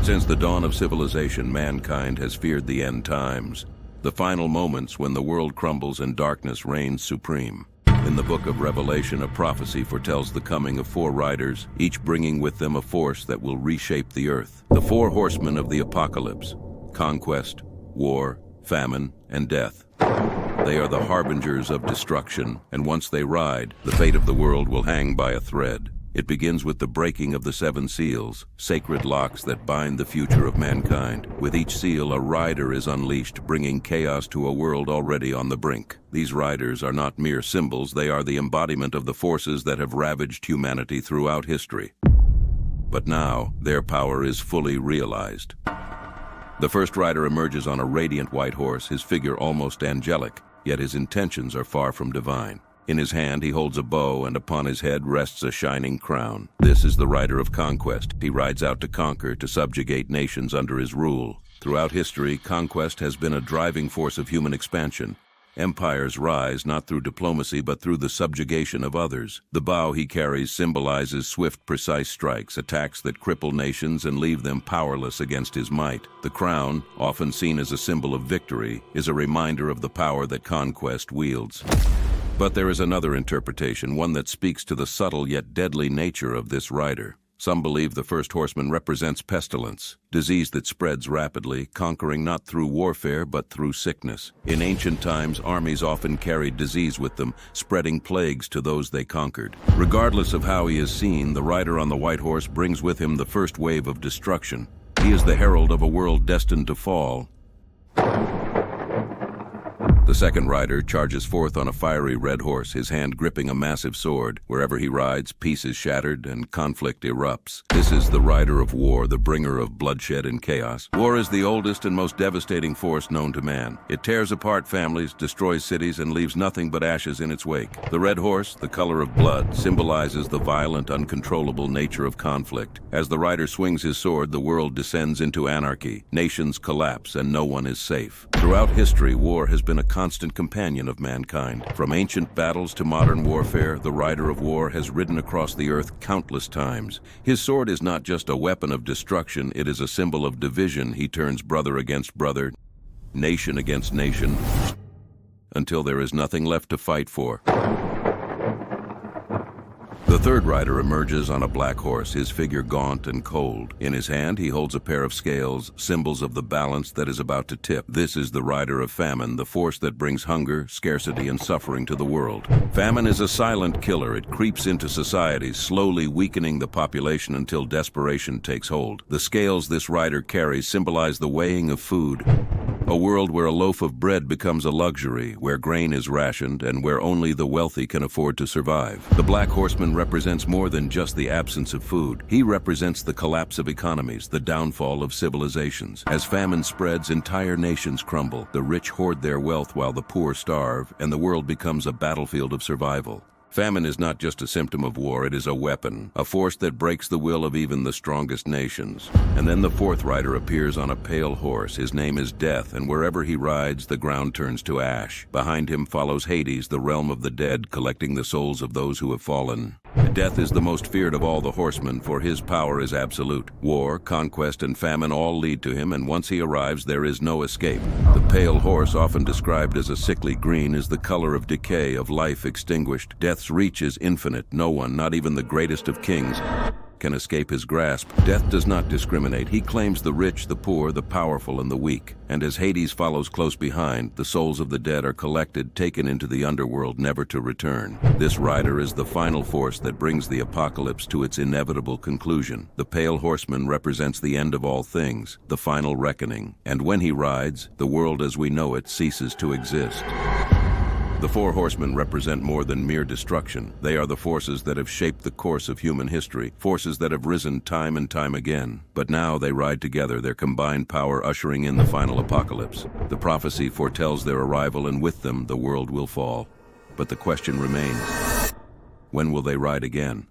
Since the dawn of civilization, mankind has feared the end times, the final moments when the world crumbles and darkness reigns supreme. In the book of Revelation, a prophecy foretells the coming of four riders, each bringing with them a force that will reshape the earth. The four horsemen of the apocalypse: conquest, war, famine, and death. They are the harbingers of destruction, and once they ride, the fate of the world will hang by a thread. It begins with the breaking of the seven seals, sacred locks that bind the future of mankind. With each seal, a rider is unleashed, bringing chaos to a world already on the brink. These riders are not mere symbols, they are the embodiment of the forces that have ravaged humanity throughout history. But now, their power is fully realized. The first rider emerges on a radiant white horse, his figure almost angelic, yet his intentions are far from divine. In his hand, he holds a bow, and upon his head rests a shining crown. This is the rider of conquest. He rides out to conquer, to subjugate nations under his rule. Throughout history, conquest has been a driving force of human expansion. Empires rise not through diplomacy, but through the subjugation of others. The bow he carries symbolizes swift, precise strikes, attacks that cripple nations and leave them powerless against his might. The crown, often seen as a symbol of victory, is a reminder of the power that conquest wields. But there is another interpretation, one that speaks to the subtle yet deadly nature of this rider. Some believe the first horseman represents pestilence, disease that spreads rapidly, conquering not through warfare but through sickness. In ancient times, armies often carried disease with them, spreading plagues to those they conquered. Regardless of how he is seen, the rider on the white horse brings with him the first wave of destruction. He is the herald of a world destined to fall. The second rider charges forth on a fiery red horse, his hand gripping a massive sword. Wherever he rides, peace is shattered and conflict erupts. This is the rider of war, the bringer of bloodshed and chaos. War is the oldest and most devastating force known to man. It tears apart families, destroys cities, and leaves nothing but ashes in its wake. The red horse, the color of blood, symbolizes the violent, uncontrollable nature of conflict. As the rider swings his sword, the world descends into anarchy. Nations collapse, and no one is safe. Throughout history, war has been a constant companion of mankind. From ancient battles to modern warfare, the rider of war has ridden across the earth countless times. His sword is not just a weapon of destruction, it is a symbol of division. He turns brother against brother, nation against nation, until there is nothing left to fight for. The third rider emerges on a black horse, his figure gaunt and cold. In his hand, he holds a pair of scales, symbols of the balance that is about to tip. This is the rider of famine, the force that brings hunger, scarcity, and suffering to the world. Famine is a silent killer. It creeps into societies, slowly weakening the population until desperation takes hold. The scales this rider carries symbolize the weighing of food. A world where a loaf of bread becomes a luxury, where grain is rationed, and where only the wealthy can afford to survive. The Black Horseman represents more than just the absence of food. He represents the collapse of economies, the downfall of civilizations. As famine spreads, entire nations crumble. The rich hoard their wealth while the poor starve, and the world becomes a battlefield of survival. Famine is not just a symptom of war, it is a weapon, a force that breaks the will of even the strongest nations. And then the fourth rider appears on a pale horse. His name is Death, and wherever he rides, the ground turns to ash. Behind him follows Hades, the realm of the dead, collecting the souls of those who have fallen. Death is the most feared of all the horsemen, for his power is absolute. War, conquest, and famine all lead to him, and once he arrives, there is no escape. The pale horse, often described as a sickly green, is the color of decay, of life extinguished. Death's reach is infinite. No one, not even the greatest of kings, can escape his grasp. Death does not discriminate. He claims the rich, the poor, the powerful, and the weak. And as Hades follows close behind, the souls of the dead are collected, taken into the underworld, never to return. This rider is the final force that brings the apocalypse to its inevitable conclusion. The pale horseman represents the end of all things, the final reckoning. And when he rides, the world as we know it ceases to exist. The Four Horsemen represent more than mere destruction. They are the forces that have shaped the course of human history, forces that have risen time and time again. But now they ride together, their combined power ushering in the final apocalypse. The prophecy foretells their arrival, and with them the world will fall. But the question remains, when will they ride again?